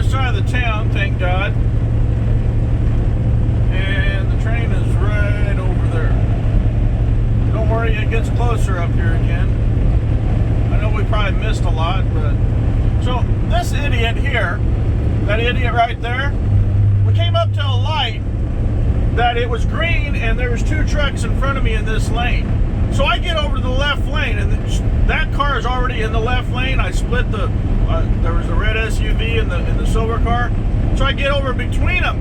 other side of the town, thank God. And the train is right over there. Don't worry, it gets closer up here again. I know we probably missed a lot, but... So, this idiot here, that idiot right there, we came up to a light that it was green and there was two trucks in front of me in this lane. So I get over to the left lane, and that car is already in the left lane. I split the, there was a red SUV and the silver car. So I get over between them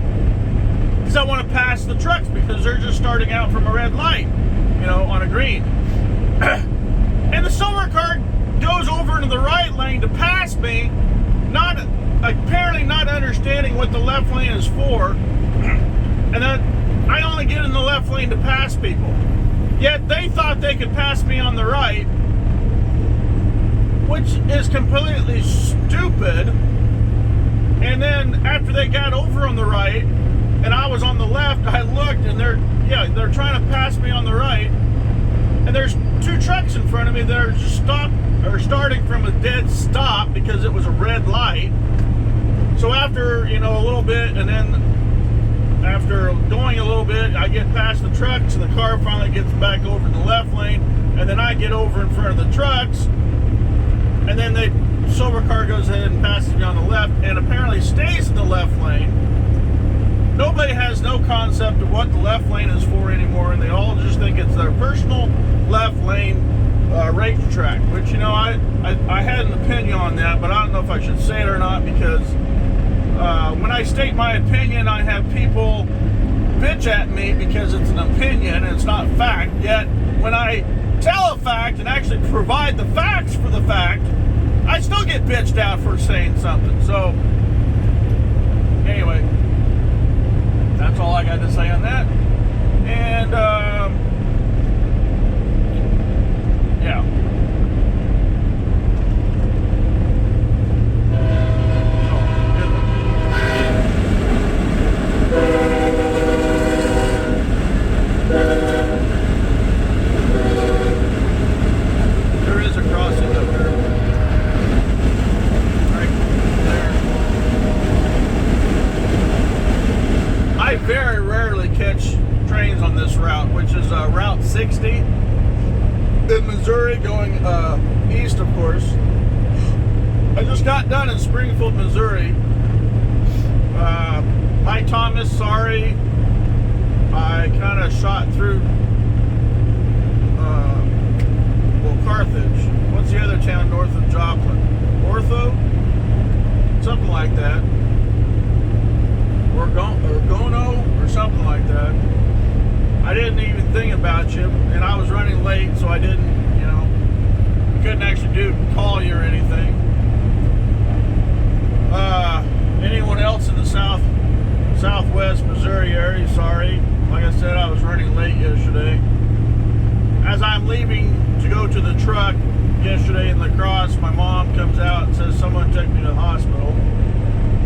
because I want to pass the trucks because they're just starting out from a red light, you know, on a green. And the silver car goes over into the right lane to pass me, apparently not understanding what the left lane is for. And then I only get in the left lane to pass people. Yet they thought they could pass me on the right, which is completely stupid. And then after they got over on the right and I was on the left, I looked and they're trying to pass me on the right. And there's two trucks in front of me that are just starting from a dead stop because it was a red light. So after, you know, a little bit, and then after going a little bit, I get past the trucks and the car finally gets back over in the left lane, and then I get over in front of the trucks, and then the silver car goes ahead and passes me on the left and apparently stays in the left lane. Nobody has no concept of what the left lane is for anymore, and they all just think it's their personal left lane racetrack, which, you know, I had an opinion on that, but I don't know if I should say it or not, because when I state my opinion, I have people bitch at me because it's an opinion and it's not fact. Yet, when I tell a fact and actually provide the facts for the fact, I still get bitched out for saying something. So, anyway, that's all I got to say on that. And, yeah. There is a crossing up there. Right there. I very rarely catch trains on this route, which is Route 60 in Missouri, going east, of course. I just got done in Springfield, Missouri. Hi, Thomas, sorry. I kind of shot through, Carthage. What's the other town north of Joplin? Ortho? Something like that. Or Gono, or something like that. I didn't even think about you, and I was running late, so I didn't, you know, couldn't actually call you or anything. Anyone else in the southwest Missouri area, sorry. Like I said, I was running late yesterday. As I'm leaving to go to the truck yesterday in La Crosse, my mom comes out and says someone took me to the hospital.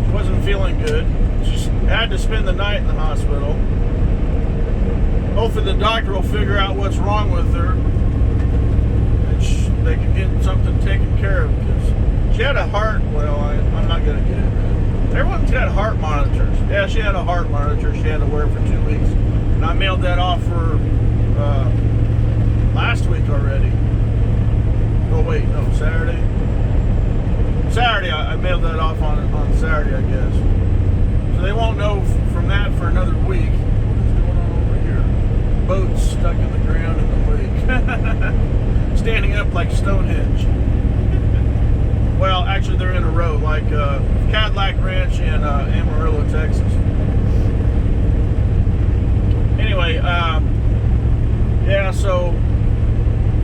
She wasn't feeling good. She had to spend the night in the hospital. Hopefully the doctor will figure out what's wrong with her and they can get something taken care of, because she had a heart, well, I'm not going to get into it. Everyone's got heart monitors. Yeah, she had a heart monitor she had to wear for 2 weeks. And I mailed that off for last week already. Oh wait, no, Saturday. Saturday, I mailed that off on Saturday, I guess. So they won't know from that for another week. What's going on over here? Boats stuck in the ground in the lake. Standing up like Stonehenge. Well, actually they're in a row, like Cadillac Ranch in Amarillo, Texas. Anyway, yeah, so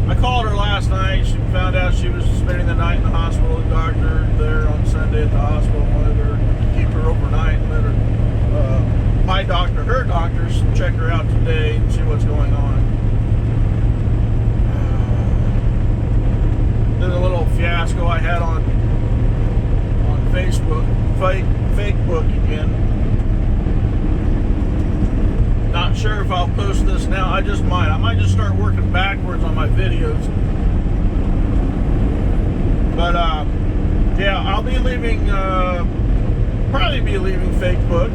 I called her last night. She found out she was spending the night in the hospital. The doctor there on Sunday at the hospital wanted her to keep her overnight and let her, my doctor, her doctors, check her out today and see what's going on. There's a little fiasco I had on Facebook, fake book again. Not sure if I'll post this now. I might just start working backwards on my videos. But yeah, I'll be leaving Facebook.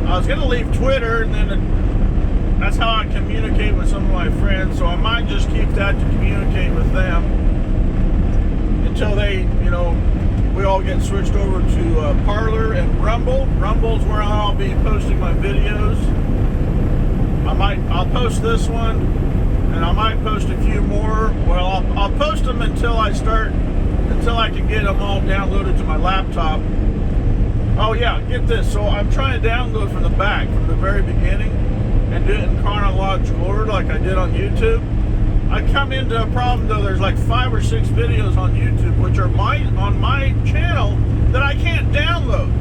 I was gonna leave Twitter, and then that's how I communicate with some of my friends. So I might just keep that to communicate with them until they, we all get switched over to Parler and Rumble. Rumble's where I'll be posting my videos. I'll post this one, and I might post a few more. Well, I'll post them until I can get them all downloaded to my laptop. Oh yeah, get this. So I'm trying to download from the back, from the very beginning, and do it in chronological order like I did on YouTube. I come into a problem though. There's like 5 or 6 videos on YouTube which are on my channel that I can't download.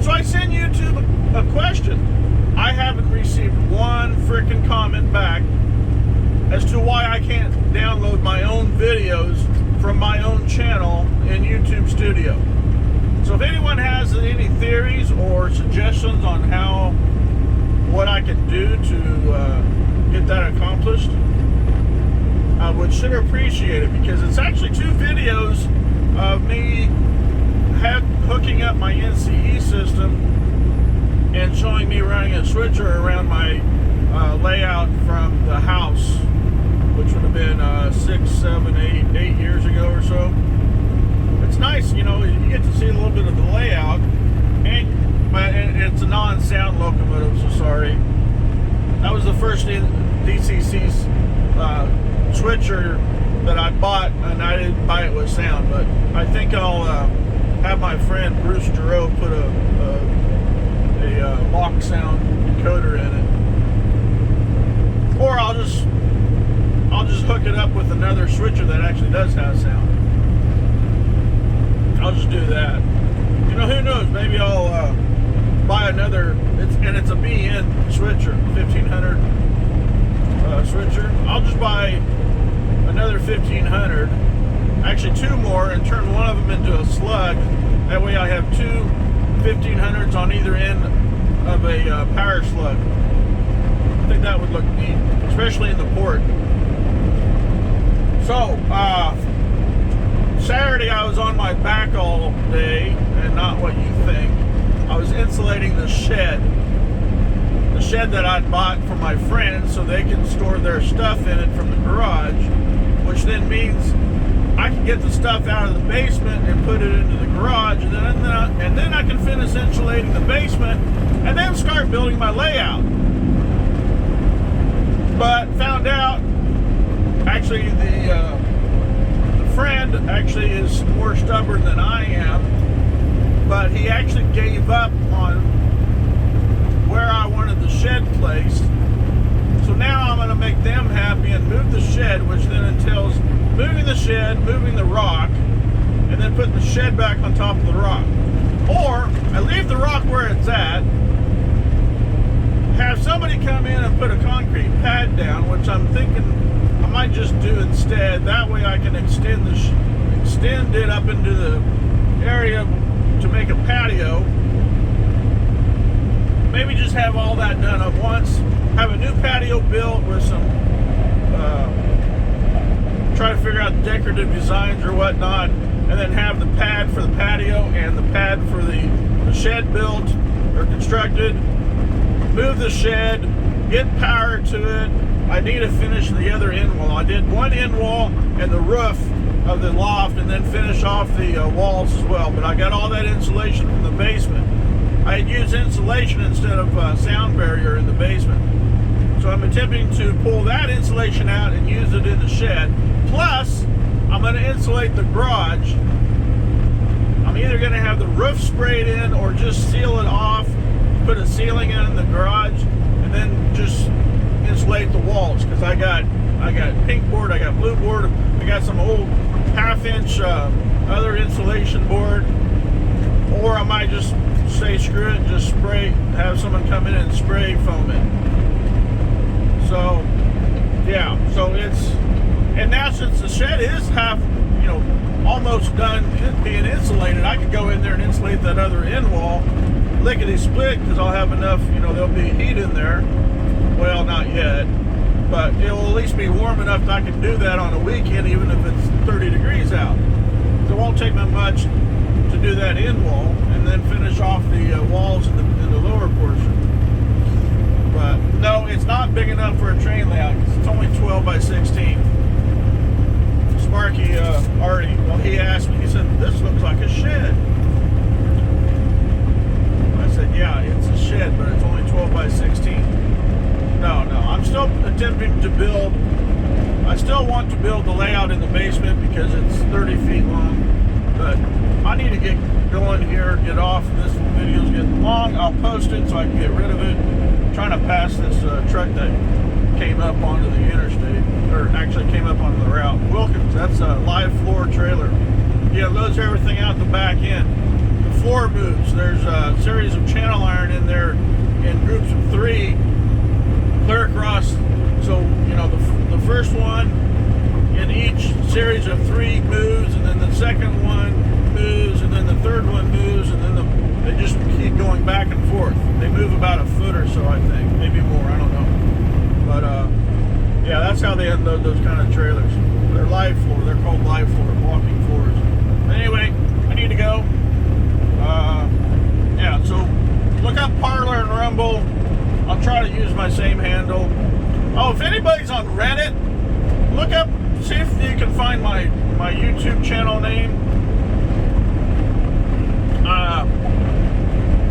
So I send YouTube a question. I haven't received one freaking comment back as to why I can't download my own videos from my own channel in YouTube Studio. So if anyone has any theories or suggestions on what I can do to get that accomplished, I would sure appreciate it, because it's actually 2 videos of me hooking up my NCE system and showing me running a switcher around my layout from the house, which would have been 6, 7, 8 years ago or so. It's nice, you get to see a little bit of the layout, but it's a non-sound locomotive, so sorry. That was the first DCC switcher that I bought, and I didn't buy it with sound, but I think I'll have my friend Bruce Giroux put a lock sound encoder in it, or I'll just hook it up with another switcher that actually does have sound. I'll just do that. Who knows? Maybe I'll buy another. It's a BN switcher, 1500 switcher. I'll just buy another 1500. Actually, 2 more, and turn one of them into a slug. That way, I have 2 1500s on either end of a power slug. I think that would look neat, especially in the port. So, Saturday I was on my back all day, and not what you think. I was insulating the shed that I'd bought for my friends so they can store their stuff in it from the garage, which then means I can get the stuff out of the basement and put it into the garage, and then I can finish insulating the basement and then start building my layout. But found out, actually, the friend actually is more stubborn than I am, but he actually gave up on where I wanted the shed placed. So now I'm going to make them happy and move the shed, which then entails moving the shed, moving the rock, and then putting the shed back on top of the rock. Or I leave the rock where it's at, have somebody come in and put a concrete pad down, which I'm thinking I might just do instead. That way I can extend it up into the area to make a patio. Maybe just have all that done at once. Have a new patio built with some, try to figure out decorative designs or whatnot, and then have the pad for the patio and the pad for the shed built or constructed. Move the shed, get power to it. I need to finish the other end wall. I did one end wall and the roof of the loft, and then finish off the walls as well. But I got all that insulation from the basement. I had used insulation instead of sound barrier in the basement. So I'm attempting to pull that insulation out and use it in the shed. Plus, I'm going to insulate the garage. I'm either going to have the roof sprayed in or just seal it off, put a ceiling in the garage, and then just insulate the walls, because I got pink board, I got blue board, I got some old 1/2-inch other insulation board, or I might just say screw it, just spray, have someone come in and spray foam it. So yeah, so and now since the shed is half, almost done being insulated, I could go in there and insulate that other end wall, lickety split, because I'll have enough, there'll be heat in there. Well, not yet, but it'll at least be warm enough that I can do that on a weekend, even if it's 30 degrees out. So it won't take me much to do that end wall, and then finish off the 12x16. Sparky already, well, he asked me, he said, this looks like a shed. I said, yeah, it's a shed, but it's only 12x16. No, I'm still attempting to build, I still want to build the layout in the basement because it's 30 feet long, but I need to get going here, get off. This video's getting long. I'll post it so I can get rid of it. I'm trying to pass this truck that came up onto the interstate, or actually came up onto the route. Wilkins, that's a live floor trailer. Yeah, loads everything out the back end. The floor moves. There's a series of channel iron in there in groups of 3, clear across. So, you know, the first one in each series of 3 moves, and then the second one moves, and then the third one moves, and then they just keep going back and forth. They move about a foot or so, I think, maybe more, I don't know. But yeah, that's how they unload those kind of trailers. They're live floor. They're called live floor, walking floors. But anyway, I need to go. Yeah, so look up Parler and Rumble. I'll try to use my same handle. Oh, if anybody's on Reddit, look up, see if you can find my YouTube channel name.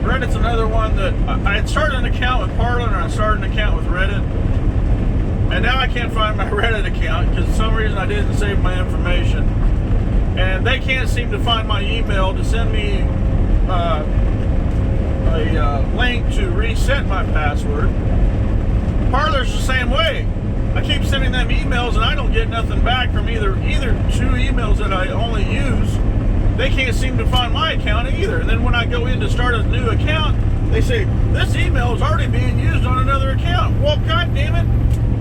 Reddit's another one that I had started an account with Parler and I started an account with Reddit. And now I can't find my Reddit account because for some reason I didn't save my information. And they can't seem to find my email to send me a link to reset my password. Parler's the same way. I keep sending them emails and I don't get nothing back from either 2 emails that I only use. They can't seem to find my account either. And then when I go in to start a new account, they say, this email is already being used on another account. Well, god damn it.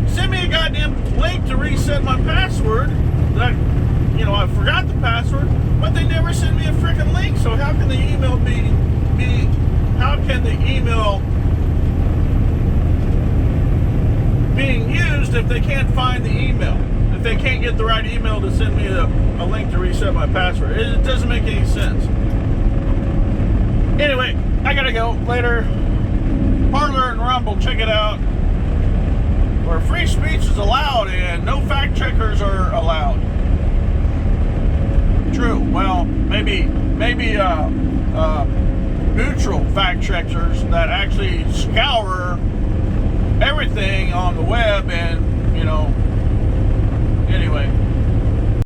Send me a goddamn link to reset my password. That I forgot the password, but they never send me a freaking link. So how can the email how can the email being used if they can't find the email? If they can't get the right email to send me a link to reset my password. It doesn't make any sense. Anyway, I gotta go. Later. Parler and Rumble, check it out. Where free speech is allowed and no fact checkers are allowed. True. Well, maybe neutral fact checkers that actually scour everything on the web and, anyway.